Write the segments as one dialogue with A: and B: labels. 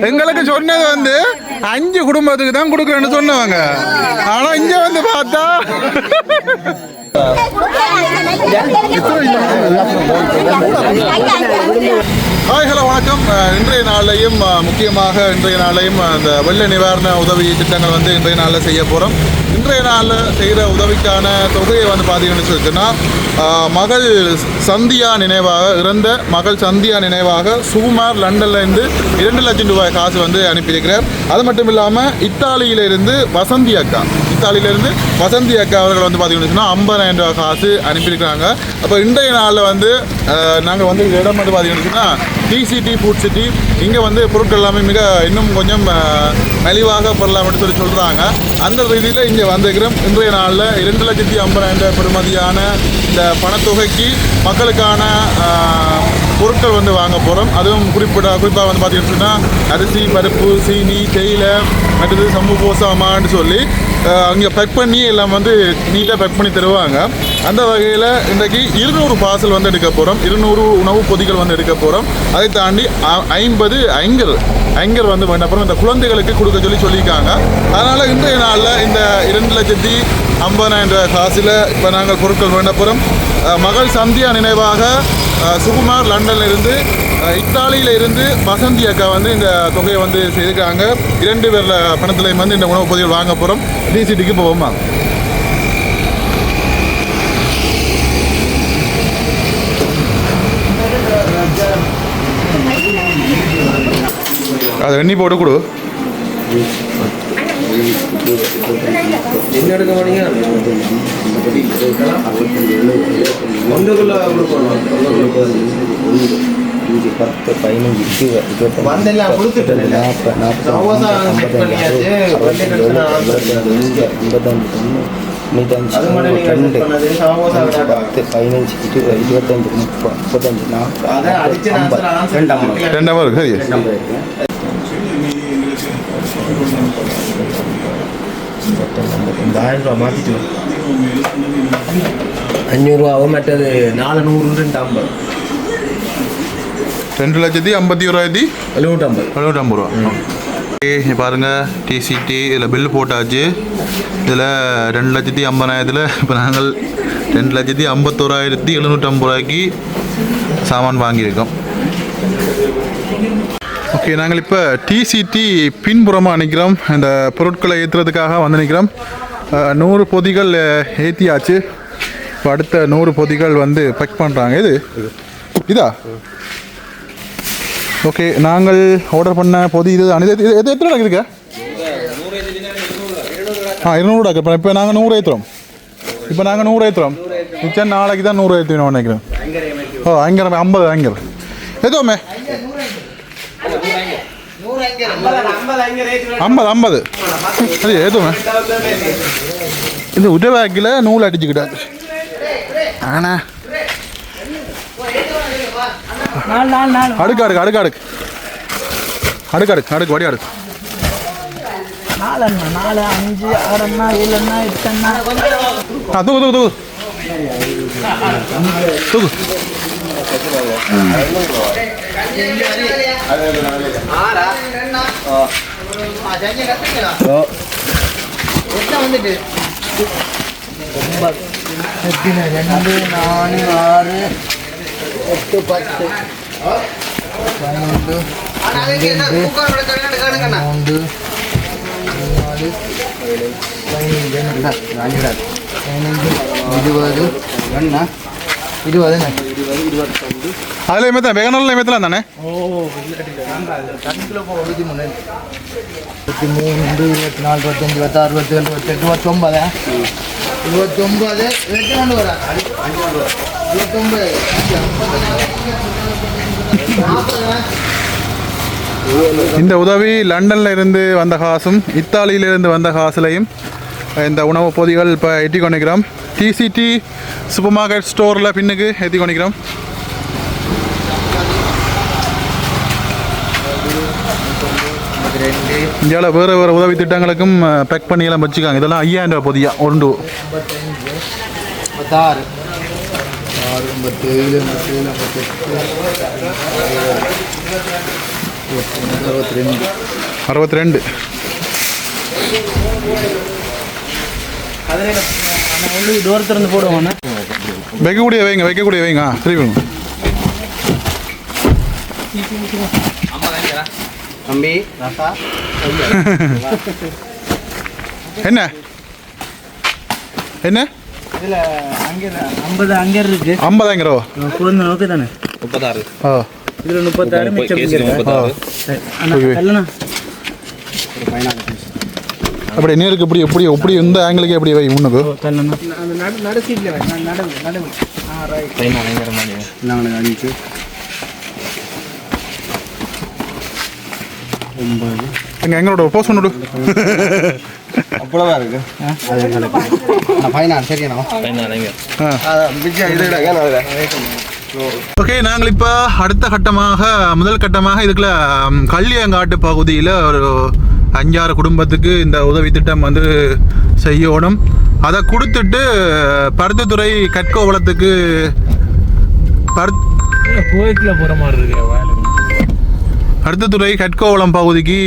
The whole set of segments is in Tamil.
A: எங்களுக்கு சொன்னது வந்து 5 குடும்பத்துக்கு தான் கொடுக்குறேன்னு சொன்னவங்க. ஆனா இங்க வந்து பார்த்தா ஹாய் ஹலோ வணக்கம். இன்றைய நாளையும் முக்கியமாக அந்த வெள்ள நிவாரண உதவி திட்டங்கள் வந்து இன்றைய நாளில் செய்ய போகிறோம். இன்றைய நாளில் செய்கிற உதவிக்கான தொகையை வந்து பார்த்தீங்கன்னு சொல்லிட்டுன்னா மகள் சந்தியா நினைவாக இறந்த மகள் சந்தியா நினைவாக சுகுமார் லண்டன்லேருந்து 2 லட்சம் ரூபாய் காசு வந்து அனுப்பியிருக்கிறார். அது மட்டும் இல்லாமல் இத்தாலியிலிருந்து வசந்தி அக்கா அவர்கள் வந்து பார்த்தீங்கன்னு சொன்னால் 50,000 ரூபாய் காசு அனுப்பியிருக்கிறாங்க. அப்போ இன்றைய நாளில் வந்து நாங்கள் வந்து இடம் வந்து பார்த்தீங்கன்னு சொன்னால் டிசிடி ஃபுட் சிட்டி இங்கே வந்து பொருட்கள் எல்லாமே மிக இன்னும் கொஞ்சம் மலிவாக பெறலாம்னு சொல்கிறாங்க. அந்த ரீதியில் இங்கே வந்துக்கிறோம். இன்றைய நாளில் 2,50,000 பெறுமதியான இந்த பணத்தொகைக்கு மக்களுக்கான பொருட்கள் வந்து வாங்க போகிறோம். அதுவும் குறிப்பாக வந்து பார்த்தீங்கன்னு சொன்னால் அரிசி, பருப்பு, சீனி, தேயிலை, மற்றது சம்பு போசாமான்னு சொல்லி அங்கே பேக் பண்ணி எல்லாம் வந்து நீட்டாக பேக் பண்ணி தருவாங்க. அந்த வகையில் இன்றைக்கு 200 பார்சல் வந்து எடுக்க போகிறோம். 200 உணவு பொதிகள் வந்து எடுக்க போகிறோம். அதை தாண்டி 50 ஐங்கர் வந்து அப்புறம் இந்த குழந்தைகளுக்கு கொடுக்க சொல்லியிருக்காங்க. அதனால் இன்றைய நாளில் இந்த 2,50,000 காசில் இப்போ நாங்கள் பொருட்கள் வேண்ட போகிறோம். மகள் சந்தியா நினைவாக சுகுமார் லண்டனில் இருந்து இத்தாலியில் இருந்து வசந்தி அக்கா வந்து இந்த தொகையை வந்து செய்திருக்காங்க. 2 பேர் பணத்தில் வந்து இந்த உணவு பொதிகள் வாங்க போகிறோம். டிசிடிக்கு போவோமா? அது எண்ணி போட்டு கொடு.
B: என்ன எடுக்க மாட்டீங்க? மாத்திட்டு 500 ரூபாவும் மற்றது 400
A: 2,51,750 ரூபா. ஓகே பாருங்கள், டிசிடி இதில் பில்லு போட்டாச்சு. இதில் 2,50,000 இப்போ நாங்கள் 2,51,750 ரூபாய்க்கு சாமான் வாங்கியிருக்கோம். ஓகே, நாங்கள் இப்போ டிசிடி பின்புறமாக நிற்கிறோம். இந்த பொருட்களை ஏற்றுறதுக்காக வந்து நிற்கிறோம். 100 பொதிகள் ஏற்றியாச்சு. இப்போ அடுத்த 100 பொதிகள் வந்து பேக் பண்ணுறாங்க. இதா? ஓகே, நாங்கள் ஆர்டர் பண்ண பொதி இது எத்தனை இருக்குங்க? 200 இப்போ நாங்கள் 100 ஏற்றுறோம். மிச்சம் நாளைக்கு தான் 100 ஏற்றுவோம் நினைக்கிறேன். ஓ, 50 எதுவுமே 50 அது எதுவுமே இந்த உதவாக்கில் நூல் அடிச்சுக்கிட்டாது. ஆனா அடுக்கு வடி அடுக்கு 4, 5, 6, 7, 8, 8 அதில் எத்தனை வேகனால எத்தனை தானே? 23, 24, 25, 26, 27, 28, 29. இந்த உதவி லண்டனில் இருந்து வந்த காசும் இத்தாலியிலிருந்து வந்த காசுலையும் இந்த உணவு பொதிகள் இப்போ எட்டி கொண்டிருக்கிறோம். டிசிடி சூப்பர் மார்க்கெட் ஸ்டோரில் பின்னுக்கு ஏற்றி கொண்டிக்கிறோம். இந்தியாவில் வேறு வேறு உதவி திட்டங்களுக்கும் பேக் பண்ணி எல்லாம் வச்சுக்காங்க. இதெல்லாம் 5000 ரூபா பொதியா ஒன்று. 62.
B: டோர் திறந்து போடுவோம்.
A: வைக்கக்கூடிய வைங்க திருப்பி
B: தம்பி ராசா
A: என்ன
B: இதில் அங்கே 50 அங்கே இருக்கு.
A: 50 ரூபா
B: குழந்தை நோக்கு தானே 36. இதில் 36 மிச்சம் இல்லைண்ணா.
A: அப்படி நேருக்கு இப்படி இந்த ஆங்கிளுக்கு எப்படி வை முன்னுக்கு அங்கே எங்களோட போஸ்ட் பண்ணு
B: அவ்வளோவா இருக்கு.
A: ஓகே, நாங்கள் இப்போ முதல் கட்டமாக இதுக்குள்ள கள்ளியங்காட்டு பகுதியில் ஒரு 5-6 குடும்பத்துக்கு இந்த உதவி திட்டம் வந்து செய்யணும். அதை கொடுத்துட்டு பருத்தித்துறை கற்கோவளத்துக்கு
B: கோயிலில் போகிற மாதிரி இருக்கு.
A: பருத்தித்துறை கற்கோவளம் பகுதிக்கு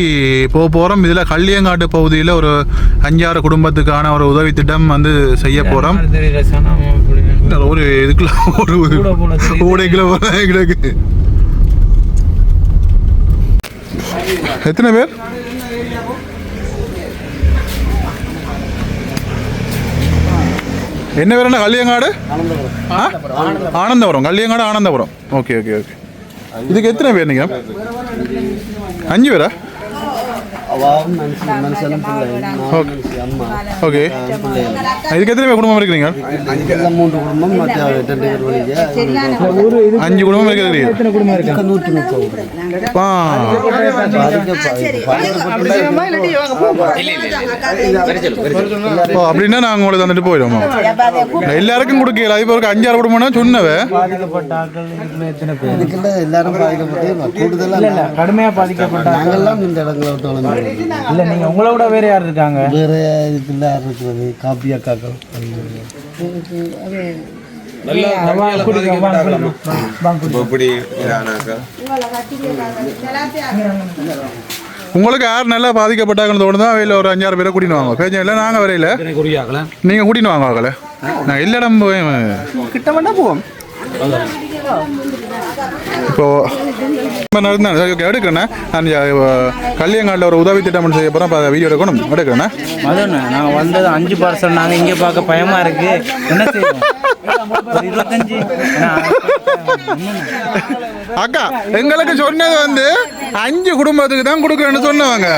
A: போகிறோம். இதில் கள்ளியங்காட்டு பகுதியில் ஒரு 5-6 குடும்பத்துக்கான ஒரு உதவி திட்டம் வந்து செய்ய போகிறோம். ஒரு இதுக்குள்ள ஒரு ஊடைக்குள்ள கிடக்கு. எத்தனை பேர்? என்ன பேர்? என்ன கள்ளியங்காடு? ஆனந்தபுரம். கள்ளியங்காடு ஆனந்தபுரம். ஓகே. இதுக்கு எத்தனை பேர் நீங்கள்? 5 பேரா? ஓகே. இதுக்கு எத்தனை பேர் குடும்பம் இருக்கிறீங்க? 5 குடும்பம் இருக்கிறீங்க. அப்படின்னா நாங்கள் உங்களுக்கு தந்துட்டு போயிடுவோம். எல்லாருக்கும் கொடுக்கல. இப்போ ஒரு 5-6 குடும்பம்னா சொன்னவே
B: கடுமையாக பாதிக்கப்பட்டாங்க. இல்லை, நீங்கள் உங்களை விட வேறு யார் இருக்காங்க? வேறு இதில் யார் இருக்கிறது? காப்பி அக்காக்கள்
A: உங்களுக்கு யார் நல்லா பாதிக்கப்பட்டாங்கன்னு தோணுதோ அவையில் ஒரு 5-6 பேரை கூட்டின்னு வாங்க. பேஜ் இல்லை, நாங்கள் வரையில நீங்கள் கூட்டின்னு வாங்க. ஆகலை நான் எல்லா இடம்
B: கிட்ட வேண்டாம் போவோம்.
A: இப்போ எடுக்கிறேண்ணே. நான் கள்ளியங்காட்டில் ஒரு உதவி திட்டம் செய்ய போகிறோம். இப்போ வீடியோ எடுக்கிறேண்ணே.
B: அதுண்ணே நாங்கள் வந்தது 5 பார்சல். நாங்கள் இங்கே பார்க்க பயமாக இருக்குது. என்ன செய்வோம்? 25
A: அக்கா எங்களுக்கு சொன்னது வந்து 5 குடும்பத்துக்கு தான் கொடுக்குறேன்னு சொன்னவங்க.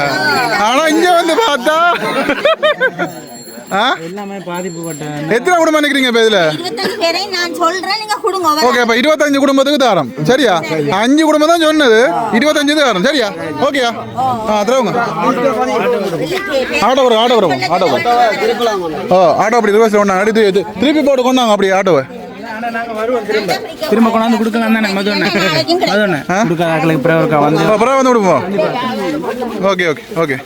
A: ஆனால் இங்கே வந்து பார்த்தா
B: எல்லாமே பாதிப்புப்பட்ட.
A: எத்தனை குடும்பம் நினைக்கிறீங்க இப்போ இதில்?
C: 25 பேரை நான் சொல்றேன், நீங்க கொடுங்க.
A: ஓகே, அப்போ 25 குடும்பத்துக்கு தரோம். சரியா? 5 குடும்பம் தான் சொன்னது, 25 தரோம். சரியா? ஓகேயா? தருவங்க. ஆட்டோ வரும். ஆட்டோ அப்படி ரிவர்ஸ் கொண்டாங்க. அடுத்து திருப்பி போட்டு கொண்டாங்க அப்படி ஆட்டோவை.
B: திரும்ப கொண்டாந்து கொடுக்கலாம் தானே? மதுண்ணே கொடுக்காத பிறகு வந்து
A: விடுவோம். ஓகே.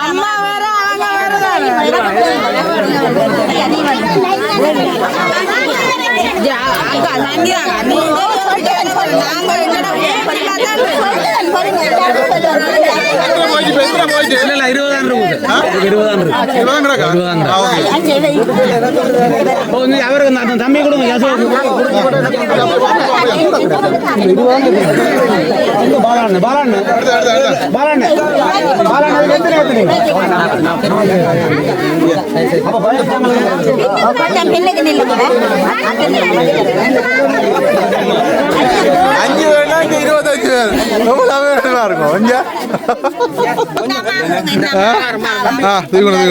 C: அம்மா வேற
D: அவருக்கு தம்பி கொடுங்க பாலாண்ணு பாலாண்ணு பாலாண்ணு பாலாண்ணு எத்தனை
A: அஞ்சு வேணா 25 பேர் எவ்வளவு வேணுமா இருக்கும் கொஞ்சம் தூக்கணும்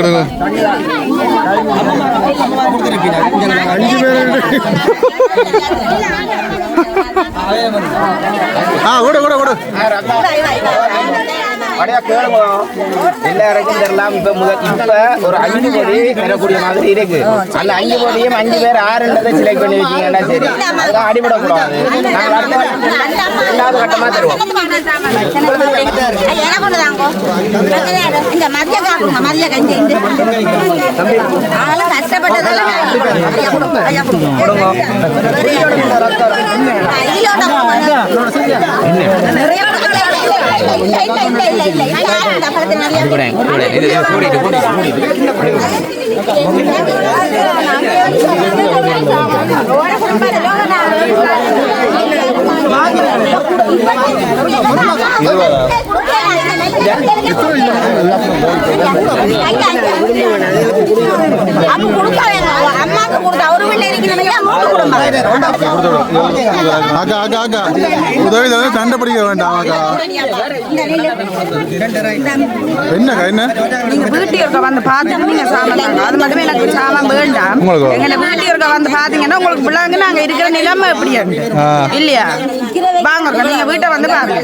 A: அஞ்சு பேர் கூட கூட கூட
D: எல்லாருக்கும் தெரியலாம். இப்ப ஒரு 5 கோடி பெறக்கூடிய மாதிரி இருக்கு. அந்த 5 கோடியும் 5 பேர் 6 செலக்ட் பண்ணி வச்சீங்கன்னா சரி, அதுதான் அடிபடக்கூடாது. ரெண்டாவது கட்டமா தருவோம்.
A: உதவி சண்டை பிடிக்க வேண்டாம் என்ன
E: நீங்க வீட்டுக்கு வந்து பாத்தீங்க சாமான் அது மட்டுமே எனக்கு சாமான் வேண்டாம். எங்களை வீட்டுக்கு வந்து பாத்தீங்கன்னா உங்களுக்கு பிள்ளைங்க நாங்க இருக்கிற நிலைமை எப்படி இல்லையா? வாங்க நீங்க வீட்டை வந்து பாருங்க.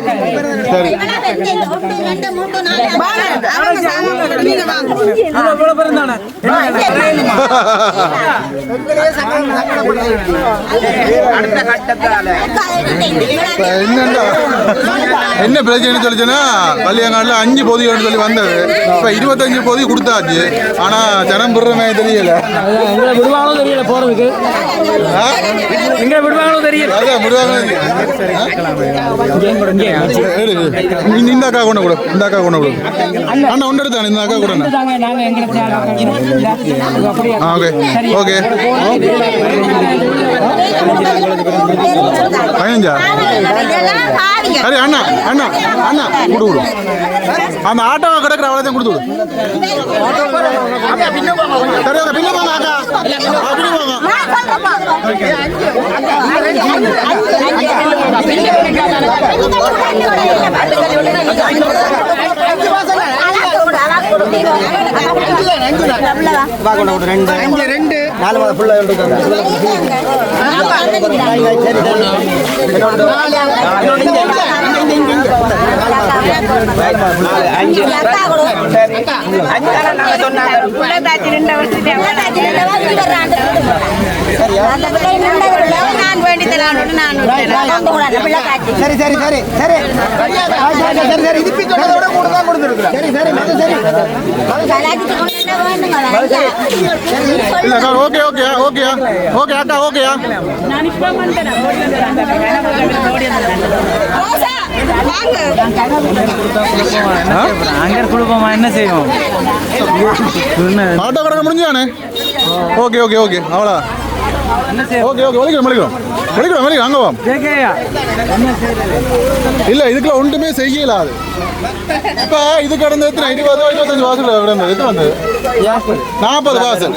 A: என்ன பிரச்சனை சொல்லிச்சுன்னா கல்யாணம் 5 பொதி சொல்லி வந்தது. இப்ப 25 பொதி கொடுத்தாச்சு. ஆனா ஜனம் பெறமே தெரியல.
D: விடுவாங்களோ தெரியல போறதுக்கு. எங்க விடுவாங்களோ தெரியல.
A: இந்த அக்கா கொண்டு கொடு. இந்த அக்கா கொண்டு கொடு. அண்ணா ஒன்று எடுத்தானே இந்த அக்கா கூட. Okay okay 15. சரி அண்ணா அண்ணா அண்ணா கொடு கொடு. அந்த ஆட்டோவை கிடக்குற அவ்வளோதான் கொடுத்து விடு. சரி அக்கா பின்ன போங்க அக்கா. அப்படி போங்க.
D: சரி சரி சரி சரி சரி இதுப்பிக்கோட கூட தான் கொடுத்துருக்குறேன். சரி சரி சரி
A: ஓகே ஓகே ஓகே ஓகே அக்கா ஓகேயா.
D: அங்கே கொடுப்போமா என்ன செய்வோம்?
A: ஆட்டோ கடை முடிஞ்சானே. ஓகே ஓகே ஓகே அவ்வளோ. ஓகே ஓகே வலிக்கிறோம் வலிக்கிறோம் வலிக்கிறோம் வலிக்கிறோம் அங்கே வாம். இல்லை இதுக்குள்ள ஒன்றுமே செய்யல. அது இப்போ இது கடந்த எத்தனை 20 25 வாசல் கிடந்தது. எத்தனை வந்தது? 40 வாசல்.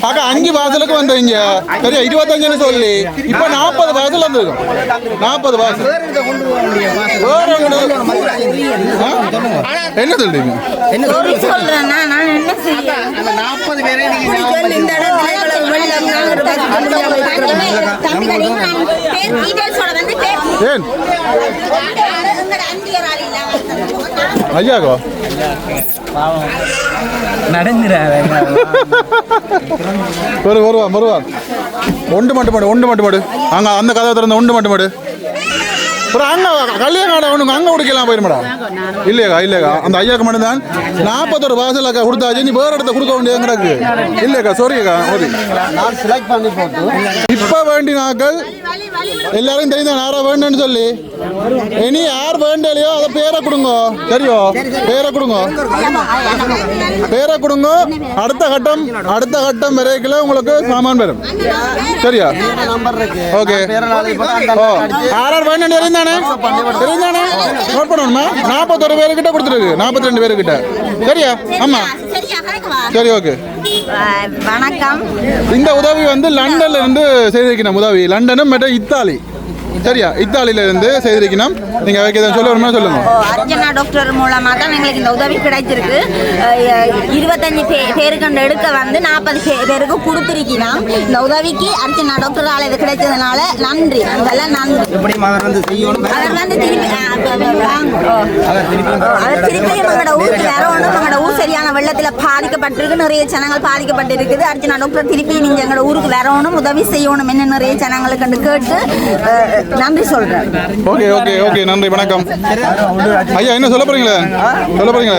A: அக்கா 5 வாசலுக்கு வந்தீங்க சரியா 25ன்னு சொல்லி இப்போ 40 வாசல் வந்துருக்கும். 40 வாசல் வேற என்ன சொல்றீங்க? ஏன் ஐயாக்கோ வருவான் வருவான். ஒன்று மட்டும் மாடு ஒன்று மட்டும் மாடு. அங்கே அந்த கதவை திறந்த ஒன்று மட்டும் மாடு. ஒரு அங்கே கல்யாணம் ஒன்று அங்கே குடிக்கலாம் போயிருமாடா இல்லையாக்கா அந்த ஐயாக்கு மட்டும்தான் 41 வாசல் அக்கா கொடுத்தாச்சு நீ வேறு இடத்த கொடுக்க வேண்டியது கிடக்கு இல்லையாக்கா சாரிக்கா ஓகே
B: நான் செலக்ட் பண்ணி போட்டு
A: இப்போ வேண்டினாக்கள் எல்லாரும் தெரியுதான் யாரா வேண்டுன்னு சொல்லி இனி யார் வேண்டலையோ அதை பேரை கொடுங்க சரியோ பேரை கொடுங்க அடுத்த கட்டம் வரைக்கும் உங்களுக்கு சாமான் வரும் சரியா
B: நம்பர் இருக்கு
A: ஓகே யாரார் வேணும் தெரிந்தானே நோட் பண்ணணுமா 41 பேருக்கிட்ட கொடுத்துருக்கு 42 பேருக்கிட்ட சரியா ஆமா சரி ஓகே
C: வணக்கம்.
A: இந்த உதவி வந்து லண்டன்ல இருந்து செய்திருக்கணும் உதவி லண்டனும் மற்ற இத்தாலி சரியா இத்தாலியில இருந்து செய்திருக்கணும் நீங்க சொல்ல வருமா சொல்லுங்க
C: அர்ச்சனா டாக்டர் மூலமா தான் எங்களுக்கு இந்த உதவி கிடைச்சிருக்கு 25 பேருக்கு எடுக்க வந்து 40 பேருக்கு கொடுத்துருக்கணும் இந்த உதவிக்கு அர்ச்சனா டாக்டரால் இது கிடைச்சதுனால நன்றி அதெல்லாம் நன்றி அவர் வந்து திருப்பி எங்களோட ஊருக்கு வரணும் எங்களோட ஊர் சரியான வெள்ளத்தில் பாதிக்கப்பட்டிருக்கு நிறைய ஜனங்கள் பாதிக்கப்பட்டிருக்குது அர்ச்சனா டாக்டர் திருப்பி நீங்க எங்களோட ஊருக்கு வரணும் உதவி செய்யணும் என்ன நிறைய ஜனங்களுக்கு கேட்டு நன்றி சொல்றேன்
A: ஓகே ஓகே ஓகே நன்றி வணக்கம் ஐயா என்ன சொல்ல போறீங்களா
C: சொல்லுங்க